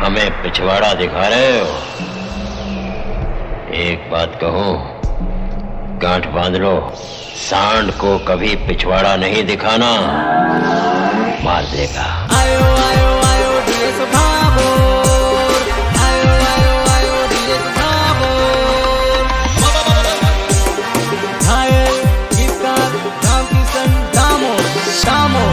हमें पिछवाड़ा दिखा रहे हो। एक बात कहूं, गांठ बांध लो, सांड को कभी पिछवाड़ा नहीं दिखाना, मार देगा। आयो आयो आयो डीएस भाभो, आयो आयो आयो डीएस भाभो, घायल गीतकार रामकिशन दामो दामो।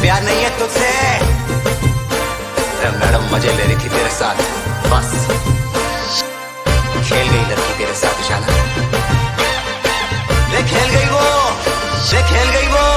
प्यार नहीं है तुझसे, मैडम मजे ले रही थी तेरे साथ, बस खेल गई लड़की तेरे साथ इशारा, ले खेल गई वो, ले खेल गई वो।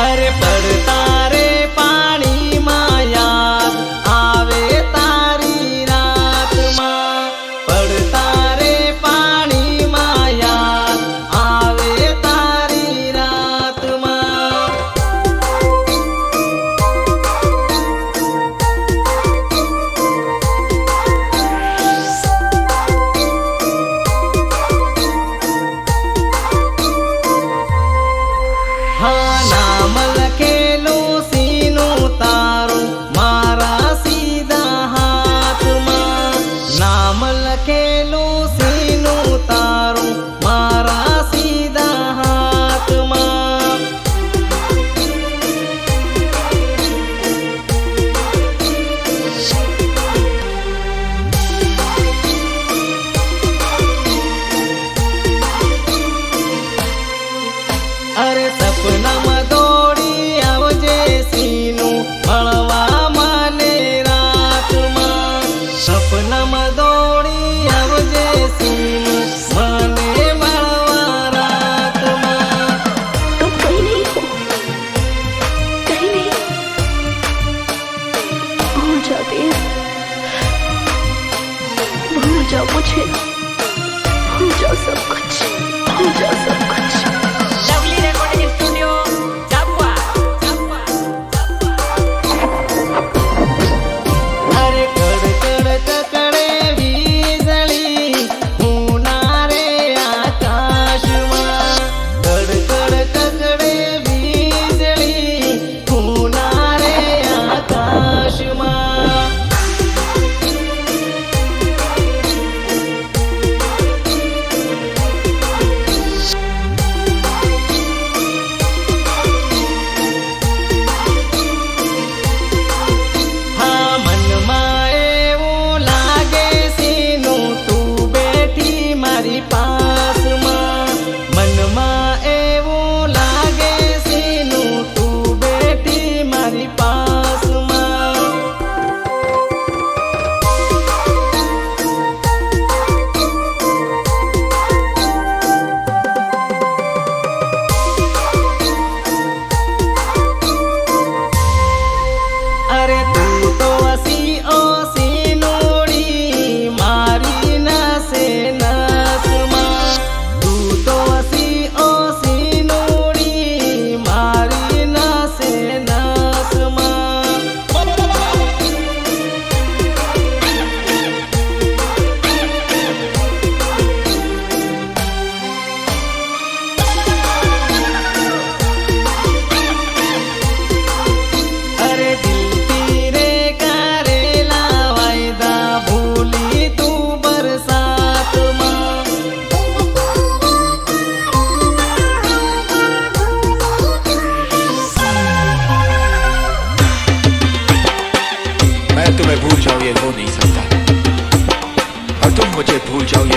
अरे पड़ता रे पानी माया आवे तारी रात माँ, पड़ता रे पानी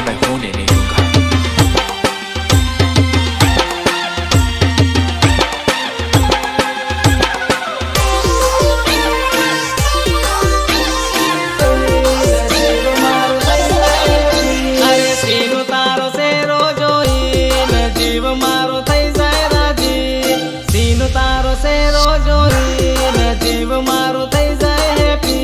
मैं होने नहीं दूंगा। અરે સીનો તારો સેરો જોઈને જીવ મારો થઈ જાય રાજી. સીનો તારો સેરો જોઈને જીવ મારો થઈ જાય હેપી.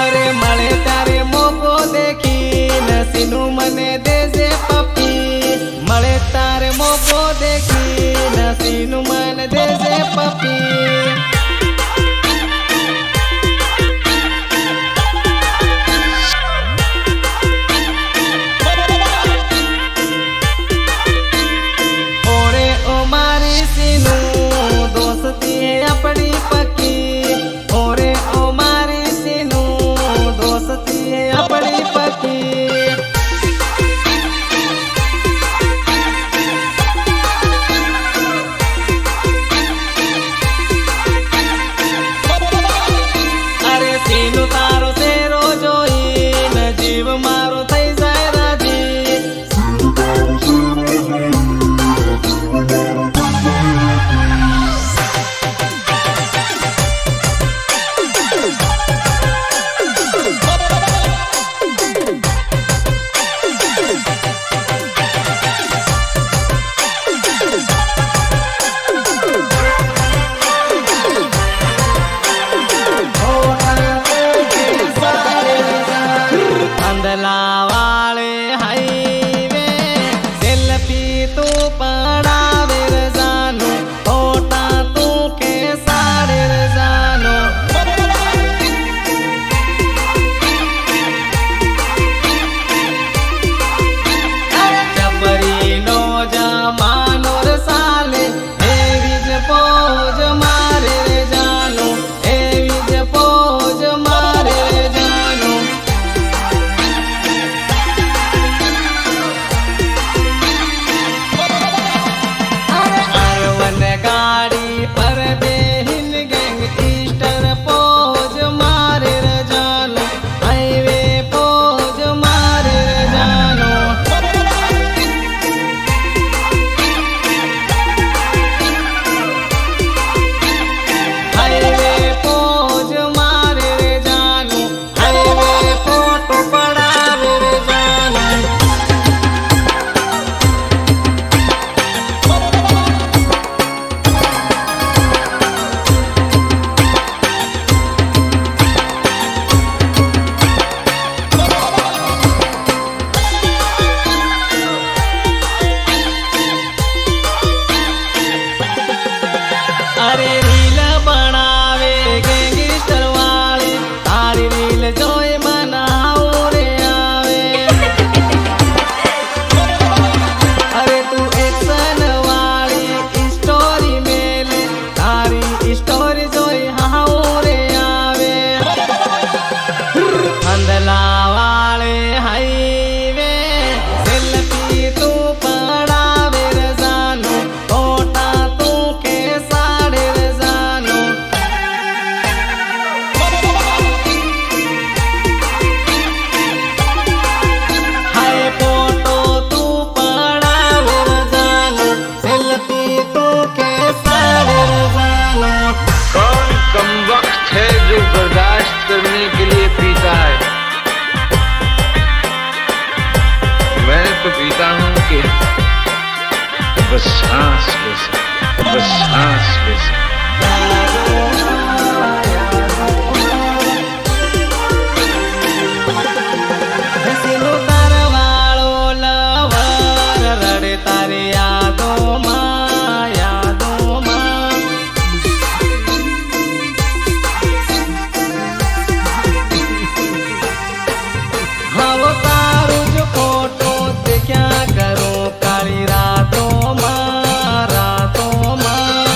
અરે મળે તારે મોકો દેખીને સીનું મને દેજે પપ્પી. મળે તારે મોકો દેખીને સીનું મને દેજે પપ્પી. ઓરે ઓ મારી સીનું દોસ્તી હે આપણી પક્કી. ઓરે ઓ મારી સીનું દોસ્તી હે આપણી પક્કી. અરે સીનું તારો સેરો જોઈને જીવ મારો થઈ જાય રાજી. અંદલા વાળે હાઈવે સેલ્ફી તું પડાવે રજાનો. ફોટા તું કે સાડે રજાનો. ચપરીનો જમાનો રે સાલે એવી જ પોજ મારે રે જાનો. એવી જ પોજ મારે રે જાનો. આરવન ગાડી પર બેહીન ગેંગસ્ટર પોજ મારે રે જાનો. હાઈવે પોજ મારે રે જાનો. હાઈવે પોજ મારે રે જાનો. હાઈવે ફોટો પડાવે રે જાનો. અરે રીલ બનાવે ગેંગસ્ટર વાળી. તારી રીલ જોઈ મને આવું રે આવે. અરે તું એક્શન વાળી સ્ટોરી મેલે. તારી સ્ટોરી જોઈ આવું રે આવે. અંદલા વાળે હાઈવે સેલ્ફી તું પડાવે રજાનો. ફોટા તું કે સાડે રજાનો. હાય ફોટો તું પડાવે રજાનો. સેલ્ફી તું કે સાડે રજાનો. कौन कम वक्त है जो बर्दाश्त करने के लिए पीता है? मैं तो पीता हूँ कि बस सांस ले सकूं, बस सांस ले सकूं। સીનો તારવાળો લવર રડે તારી યાદોમાં, યાદોમાં. હવે તારું જ ફોટો દેખ્યા કરું કાળી રાતોમાં, રાતોમાં.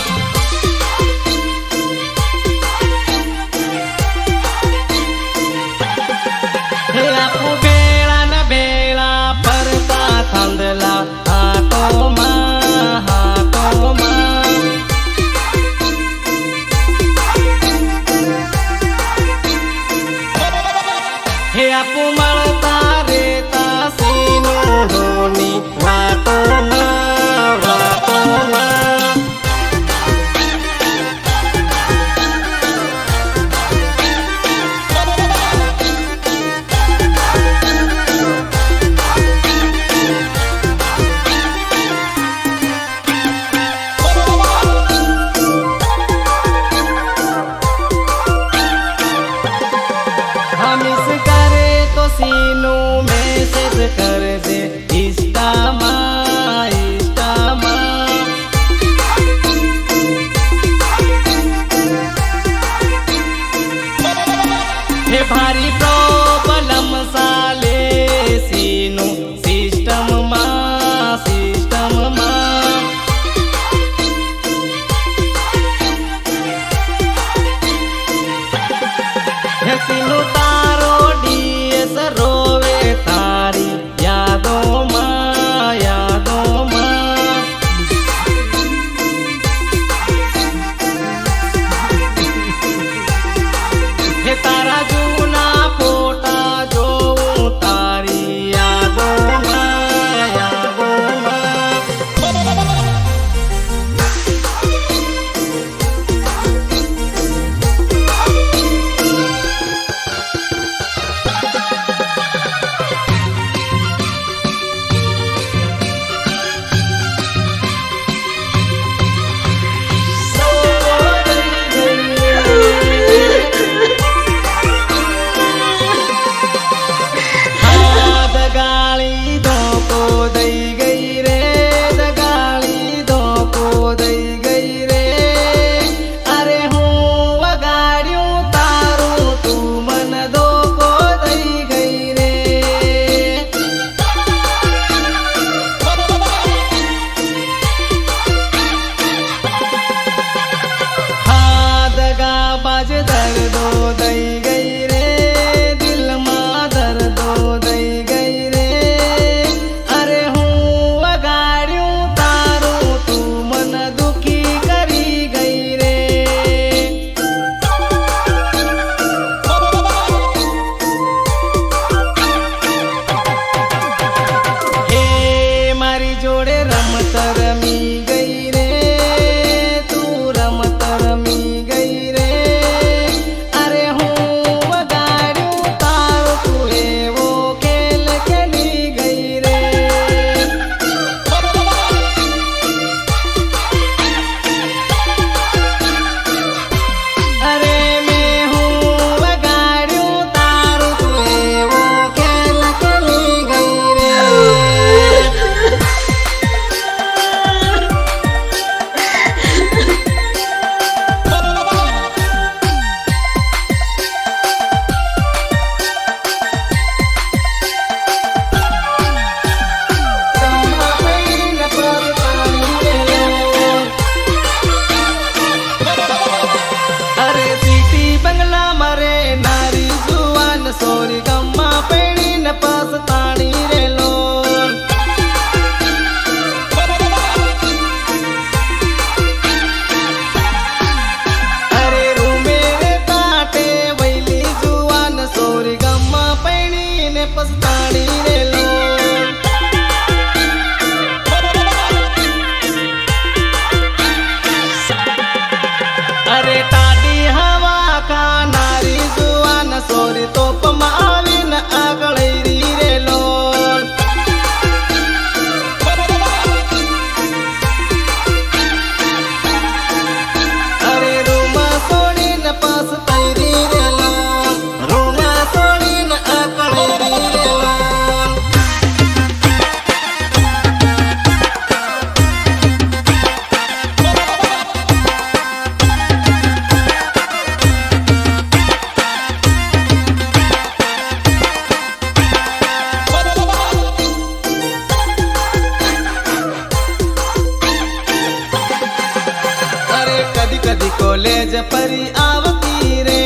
કદી કોલેજ ફરી આવતી રે,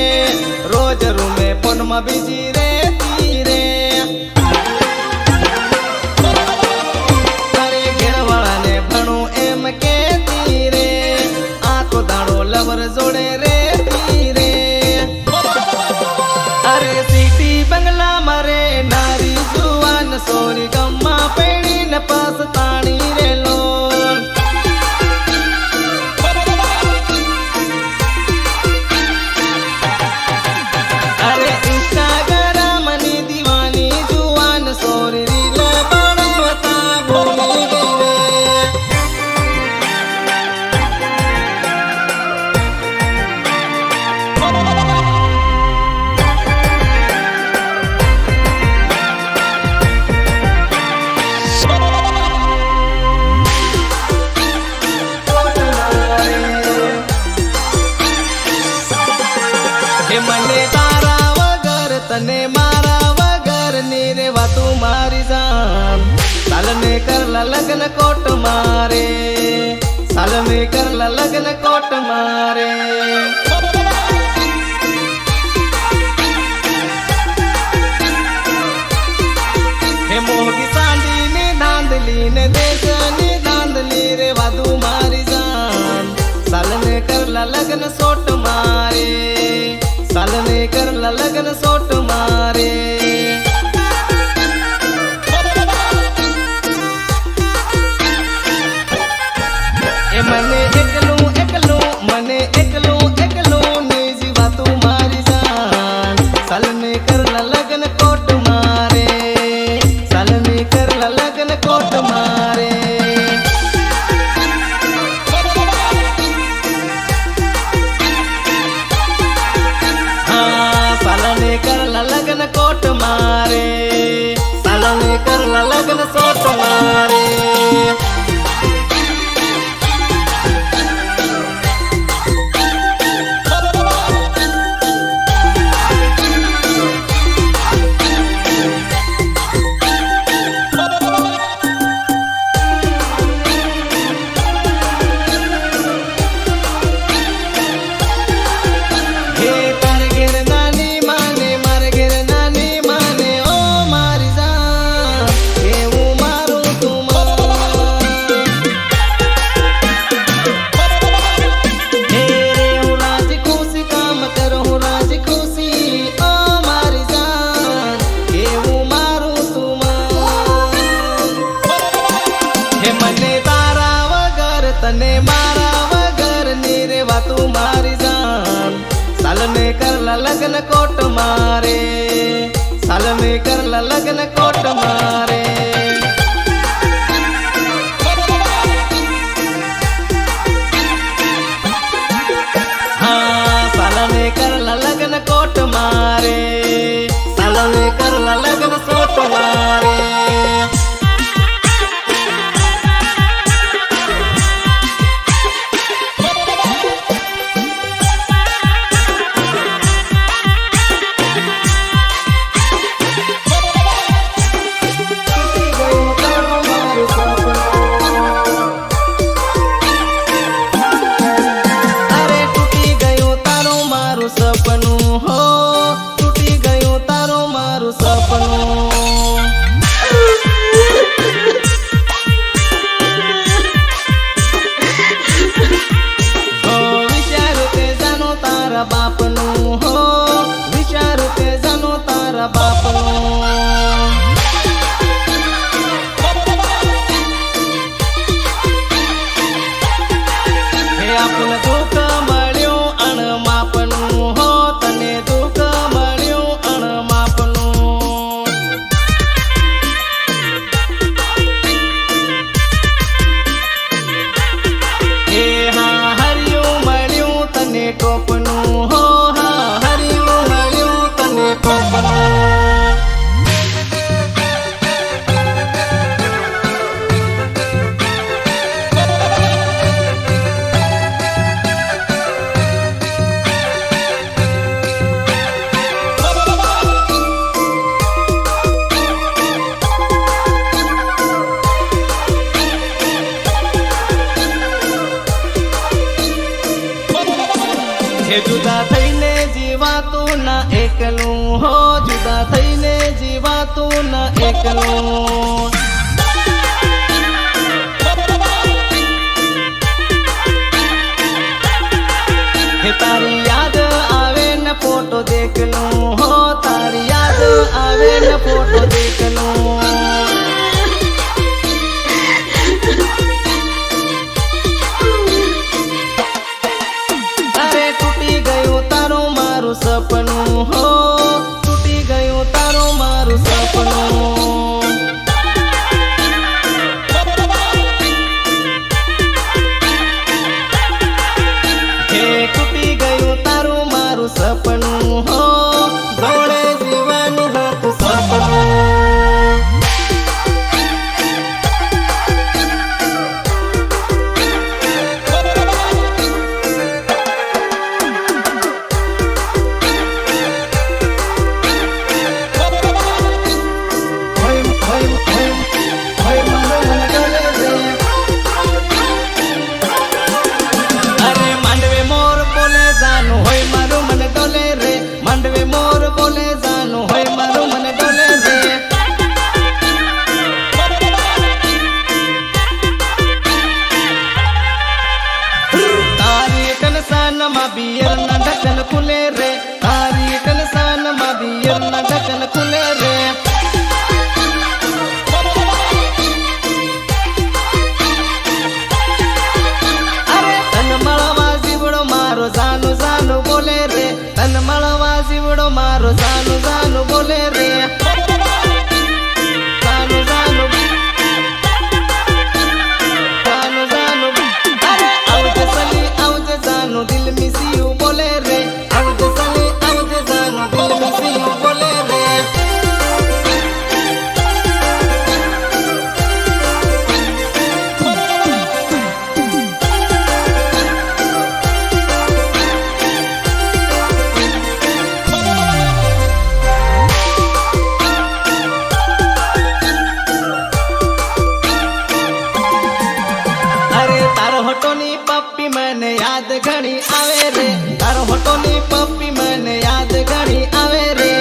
રોજ રૂમે ફોનમાં બીજી રહેતી રે. તારે ઘેરવાળાને ભણું એમ કેતી રે, આખો દાડો લવર જોડે રહેતી રે. અરે સિટી બંગલા મારે નારી જુવાન સોરી ગમમાં પેણીને પસતાણી રે લોન. અરે ઇન્સ્ટાગ્રામની દીવાની જુવાન સોરી રીલ બનાવતા ભૂલી ગઈ રે. હે મને તારા વગર તને મારા વગર ની રેવાતું મારી જાન. સાલને કરલા લગ્ન કોટ મારે, સાલને કરલા લગ્ન કોટ મારે. હે મોગી સાંડી ની ધાંધલી ને દેશની ધાંધલી રેવાતું મારી જાન. સાલને કરલા લગ્ન સોટ મારે, સાલને કરલા લગ્ન સોટ મારે. એ મને એકલું એકલું મને એકલું એકલું ને જીવાતું મારી જાન. સાલને કરલા લગ્ન કોટ મારે, સાલને કરલા લગ્ન કોટ મારે. સાલને કરલા લગ્ન કોટ મારે, સાલને કરલા લગ્ન સોટ મારે. હે તાર ઘેર નાની માને માર ઘેર નાની માને ઓ મારી જાન. એવું મારું તું હે રે હું રાજી ખુશી કામ કરું હું રાજી ખુશી ઓ મારી જાન. એવું મારું તું હે મને તારા વગર તને મારા વગર ની રેવાતું મારી જાન. સાલને કરલા લગ્ન કોટ મારે, સાલને કરલા લગ્ન કોટ મારે. હા સાલને કરલા લગ્ન કોટ મારે, સાલને કરલા લગ્ન સોટ મારે. અરે તૂટી ગયું તારું મારું સપનું હો, તૂટી ગયું તારું મારું સપનું. હો વિચારું કે જાનું તારા બાપનું હો, વિચારું કે જાનું તારા બાપનું. હે આપને દુઃખ મળ્યું અણમાપનું હો, તને દુઃખ મળ્યું અણમાપનું. હે હા હરિયું મળ્યું તને ટોપનું હો, હા હરિયું મળ્યું તને ટોપનું. જુદા થઈને જીવાતું ના એકલું હો જુદા થઈને જીવાતું ના એકલું હે તારી યાદ આવે ને ફોટો દેખ લૂં હો તારી યાદ આવે ને ફોટો દેખ લૂં અરે તૂટી ગયું તારું મારું સપનું હો તૂટી ગયું તારું મારું સપનું હે તૂટી ગયું તારું મારું સપનું હો જોડે જીવવાનું હતું સપનું માંડવે મોર બોલે જાનું હોય મારું મન ડોલે રે તારી કનસાનમાં બિયર ના ઢક્કન ખુલે રે તારી કનસાનમાં બિયર ના ઢક્કન ખુલે રે અરે તન મળવા જીવડો મારો જાનું જાનું બોલે રે તન મળવા જીવડો મારો જાનું જાનું બોલે રે જાનું જાનું જાનું જાનું અરે આવજે સલી આવજે જાનું દિલ મિસિયું બોલે રે આવજે સલી આવજે જાનું દિલ મિસિયું બોલે રે હોટોની પપ્પી મને યાદ ઘણી આવે રે તારો હોટોની પપ્પી મને યાદ ઘણી આવે રે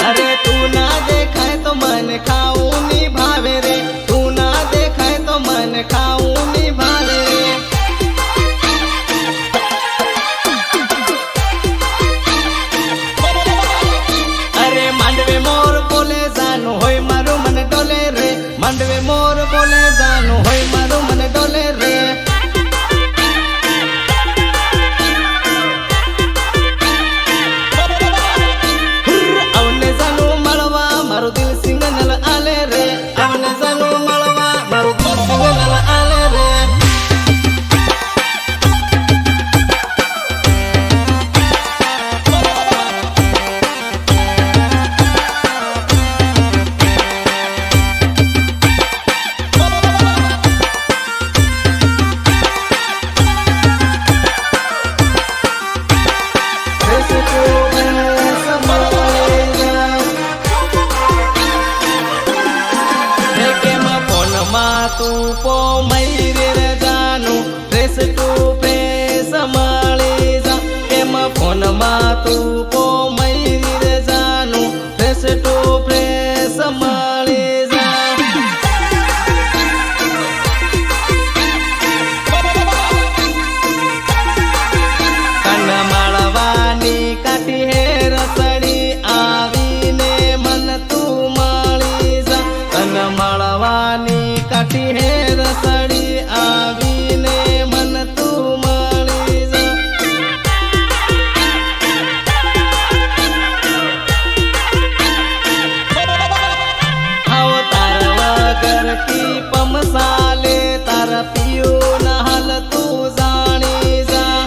અરે તું ના દેખાય તો મને ખાવું ની ભાવે રે તું ના દેખાય તો મને ખાવું ની ભાવે રે અરે માંડવે મોર બોલે જાનું હોય મારું મન ડોલે રે માંડવે મોર બોલે જાનું હોય મારું મન ડોલે રે આવને જાનું મળવા મારું દિલ સિંગનલ આલે રે આવને જાનું મળવા મારું દિલ સિંગનલ આલે રે તું પો મૈરે રે જાનું પ્રેસ ટુ પ્રેસ મળી જા એમાં ફોનમાં તું પો મૈરે રે જાનું પ્રેસ ટુ પ્રેસ મળી જા કન માળવાની કાઠી હે રસડી આવીને મન તું મળી જા કન માળવાની કાઠી હે રસડી આવીને મન તું મળી જા આવો તારા વગર કી પમસાલે તારા પિયો ના હાલ તું જાણી જા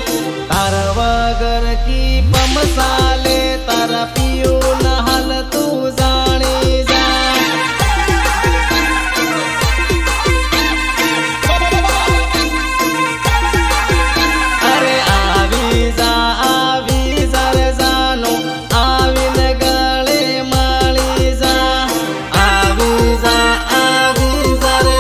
તારા વગર કી પમસાલે તારા પિયો ના હાલ તું જાણી જા અરે આવી જા રે જાનું આવીને ગળે મળી જા આવી જા રે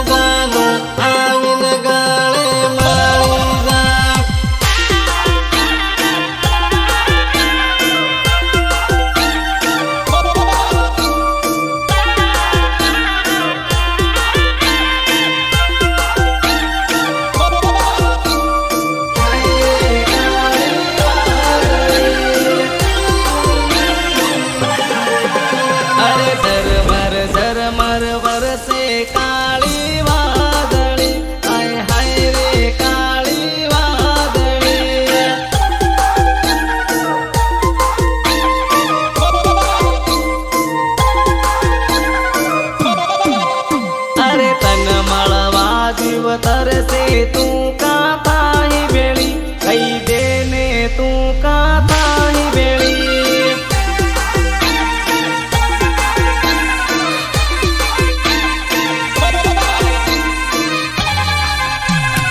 વરસે કાળી વાદળી હાય હાય રે કાળી વાદળી અરે તન મળવા જીવ તરસે તું કા થાય બેળી કઈ દે ને તું કા થાય બેળી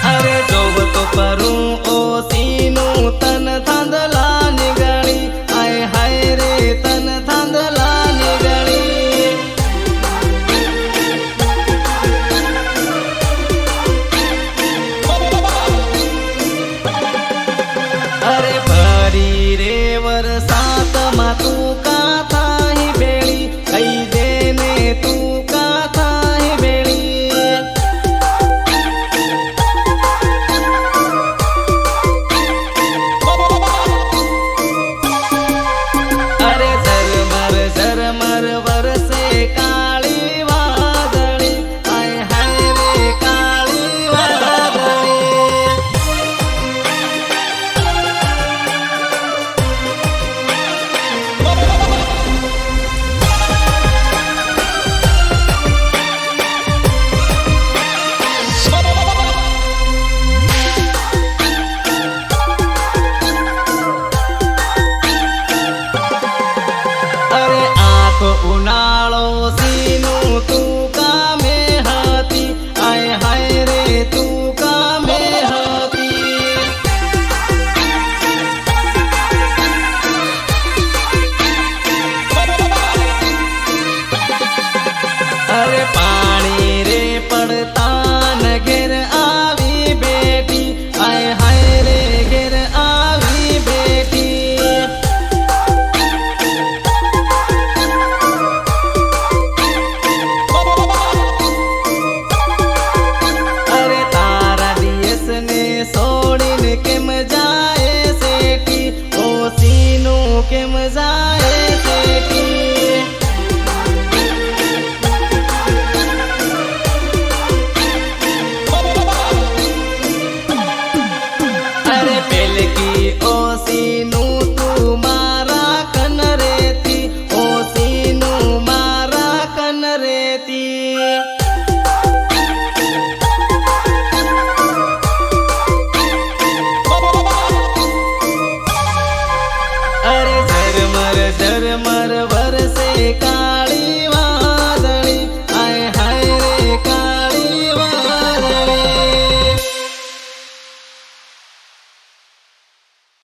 અરે જોવ તો કરું ઓસીનું તન થાંદલા નીગળી હાય હાય રે તન થાંદલા નીગળી અરે ભરી રે વરસાતમાં તું કા થાય બેળી કઈ દે ને તું કા થાય બેળી અરે ઝરમર વરસે કાળી વાદળી હાય હાય રે કાળી વાદળી અરે આંખ ઉનાળો સીનું તું કામે હતી હાય હાય રે તું કામે હતી અરે પાણી રે પડતા ન ઘેર આવી બેઠી હાય હાય રે ઘેર આવી બેઠી અરે તારા દિવસ ને છોડીને કેમ જાય શેઠી ઓસીનું કેમ જાય શેઠી અરે પેલકી ઓસીનું તું મારા કન રેતી ઓસીનું મારા કન રેતી